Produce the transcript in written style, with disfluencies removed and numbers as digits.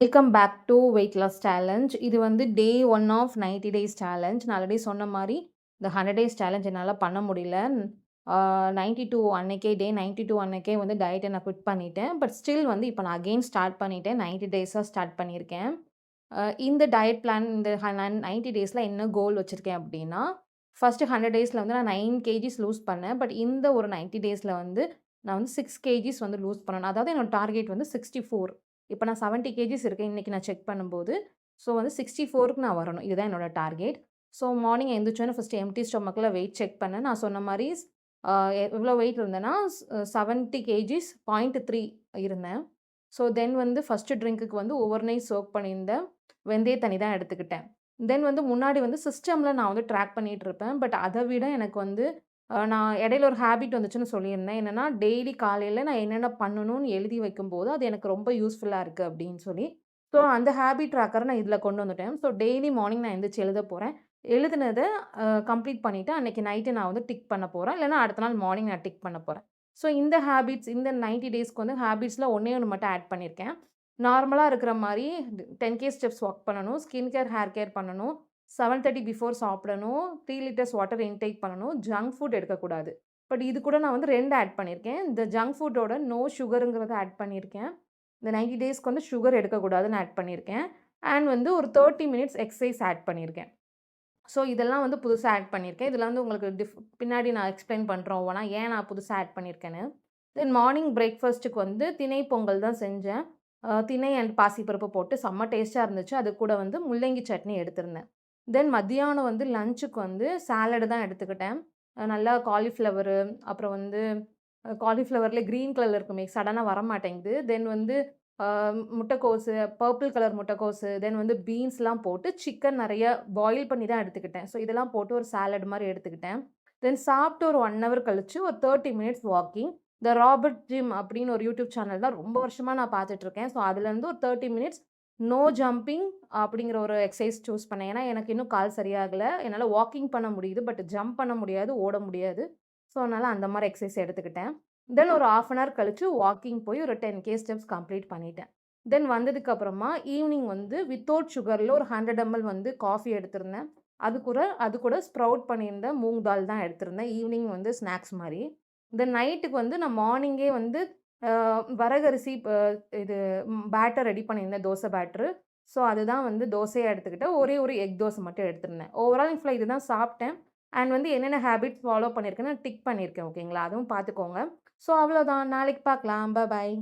Welcome back to weight loss challenge. இது வந்து day 1 of 90 days challenge. நான் already சொன்ன மாரி, இந்த 100 டேஸ் சேலஞ்ச் என்னால பண்ண முடியல. 92 அன்னைக்கே டே 92 அன்னைக்கே வந்து டயட்ட நான் குவிட் பண்ணிட்டேன். பட் ஸ்டில் வந்து இப்ப நான் அகைன் ஸ்டார்ட் பண்ணிட்டேன். 90 டேஸா ஸ்டார்ட் பண்ணியிருக்கேன். இந்த டயட் பிளான் இந்த 90 டேஸ்ல என்ன கோல் வச்சிருக்கேன் அப்டின்னா, ஃபர்ஸ்ட் 100 டேஸ்ல வந்து நான் 9 கேஜிஸ் லூஸ் பண்ணேன். பட் இந்த ஒரு 90 டேஸ்ல வந்து நான் வந்து 6 கேஜிஸ் வந்து லூஸ் பண்ணணும். அதாவது என்னோட டார்கெட் வந்து 64. இப்ப நான் 70 கேஜிஸ் இருக்கேன். இன்னைக்கு நான் செக் பண்ணும்போது. ஸோ வந்து 64க்கு நான் வரணும். இதுதான் என்னோட டார்கெட். ஸோ மார்னிங் எந்திரிச்சோனே ஃபர்ஸ்ட் எம்ப்டி ஸ்டொமக்ல வெயிட் செக் பண்ணேன். நான் சொன்ன மாரி எவ்வளோ வெயிட் இருந்தேன்னா, 70 கேஜிஸ் 0.3 இருந்தேன். ஸோ தென் வந்து ஃபர்ஸ்ட் ட்ரிங்க்குக்கு வந்து ஓவர் நைட் சோக் பண்ணியிருந்தேன். வெந்தய தண்ணி தான் எடுத்துக்கிட்டேன். தென் வந்து முன்னாடி வந்து சிஸ்டம்ல நான் வந்து ட்ராக் பண்ணிட்டு இருப்பேன். பட் அத விட எனக்கு வந்து நான் இடையில ஒரு ஹேபிட் வந்துச்சுன்னு சொல்லியிருந்தேன். என்னன்னா, டெய்லி காலையில நான் என்னென்ன பண்ணணும்னு எழுதி வைக்கும்போது, அது எனக்கு ரொம்ப யூஸ்ஃபுல்லா இருக்கு அப்படின்னு சொல்லி. ஸோ அந்த ஹேபிட் ட்ராக்கர நான் இதுல கொண்டு வந்துட்டேன். ஸோ டெய்லி மார்னிங் நான் எந்திரிச்சு எழுத போறேன். எழுதுனத கம்ப்ளீட் பண்ணிட்டு அன்னைக்கு நைட்டு நான் வந்து டிக் பண்ண போறேன். இல்லன்னா அடுத்த நாள் மார்னிங் நான் டிக் பண்ண போறேன். ஸோ இந்த ஹேபிட்ஸ் இந்த 90 டேஸ்க்கு வந்து ஹேபிட்ஸ்ல ஒண்ணே ஒண்ணு மட்டும் ஆட் பண்ணியிருக்கேன். நார்மலா இருக்கிற மாரி 10K ஸ்டெப்ஸ் வாக் பண்ணணும். ஸ்கின் கேர், ஹேர் கேர் பண்ணணும். 7:30 பிஃபோர் சாப்பிடணும். 3 லிட்டர்ஸ் வாட்டர் இன்டேக் பண்ணணும். ஜங்க் ஃபுட் எடுக்கக்கூடாது. பட் இது கூட நான் வந்து 2 ஆட் பண்ணியிருக்கேன். இந்த ஜங்க் ஃபுட்டோட நோ சுகர்ங்கிறத ஆட் பண்ணியிருக்கேன். இந்த 90 டேஸ்க்கு வந்து சுகர் எடுக்கக்கூடாதுன்னு ஆட் பண்ணியிருக்கேன். அண்ட் வந்து ஒரு 30 மினிட்ஸ் எக்சர்சைஸ் ஆட் பண்ணியிருக்கேன். ஸோ இதெல்லாம் வந்து புதுசா ஆட் பண்ணியிருக்கேன். இதில வந்து உங்களுக்கு பின்னாடி நான் எக்ஸ்ப்ளைன் பண்றேன் ஒவ்வொன்னா ஏன் நான் புதுசா ஆட் பண்ணியிருக்கேன்னு. தென் மார்னிங் பிரேக்ஃபாஸ்ட்டுக்கு வந்து திணை பொங்கல் தான் செஞ்சேன். திணை அண்ட் பாசிப்பருப்பு போட்டு செம்ம டேஸ்ட்டா இருந்துச்சு. அது கூட வந்து முள்ளங்கி சட்னி எடுத்திருந்தேன். தென் மத்தியானம் வந்து லஞ்சுக்கு வந்து சாலட் தான் எடுத்துக்கிட்டேன். நல்லா காலிஃப்ளவரு, அப்புறம் வந்து காலிஃப்ளவர்ல கிரீன் கலர்ல இருக்குமே, சடனா வரமாட்டேங்குது. தென் வந்து அ முட்டைக்கோசு, பர்பிள் கலர் முட்டைக்கோசு, தென் வந்து பீன்ஸ்லாம் போட்டு சிக்கன் நெறைய பாயில் பண்ணி தான் எடுத்துக்கிட்டேன். ஸோ இதெல்லாம் போட்டு ஒரு சாலட் மாரி எடுத்துக்கிட்டேன். தென் சாப்பிட்டு ஒரு 1 ஹவர் கழிச்சு ஒரு 30 மினிட்ஸ் வாக்கிங். இந்த ராபர்ட் ஜிம் அப்படின்னு ஒரு யூடியூப் சேனல் தான் ரொம்ப வருஷமா நான் பார்த்துட்டுருக்கேன். ஸோ அதுலேருந்து ஒரு 30 மினிட்ஸ் நோ ஜம்பிங் அப்படிங்கிற ஒரு எக்சர்சைஸ் சூஸ் பண்ணேன். ஏன்னா, எனக்கு இன்னும் கால் சரியாகல. என்னால வாக்கிங் பண்ண முடியுது. பட் ஜம்ப் பண்ண முடியாது, ஓட முடியாது. ஸோ, அதனால அந்த மாரி எக்சர்சைஸ் எடுத்துக்கிட்டேன். தென் ஒரு 1/2 அன் ஹவர் கழிச்சு வாக்கிங் போய் ஒரு 10K ஸ்டெப்ஸ் கம்ப்ளீட் பண்ணிட்டேன். தென் வந்ததுக்கு அப்புறமா ஈவினிங் வந்து வித்தவுட் சுகர்ல ஒரு 100 எம்எல் வந்து காஃபி எடுத்திருந்தேன். அது கூட ஸ்ப்ரவுட் பண்ணியிருந்த மூங் தால் தான் எடுத்திருந்தேன். ஈவினிங் வந்து ஸ்நாக்ஸ் மாரி. தென் நைட்டுக்கு வந்து நான் மார்னிங்கே வந்து வரகரிசி இது பேட்டர் ரெடி பண்ணியிருந்தேன், தோசை பேட்டரு. ஸோ, அதுதான் வந்து தோசையா எடுத்துக்கிட்டேன். ஒரே ஒரு எக் தோசை மட்டும் எடுத்திருந்தேன். ஓவரால் ஃபுல்லா இதுதான் சாப்பிட்டேன். அண்ட் வந்து என்னென்ன ஹேபிட்ஸ் ஃபாலோ பண்ணியிருக்கேன்னு டிக் பண்ணியிருக்கேன். ஓகேங்களா? அதுவும் பார்த்துக்கோங்க. ஸோ, அவ்வளோதான். நாளைக்கு பார்க்கலாம். பாய்.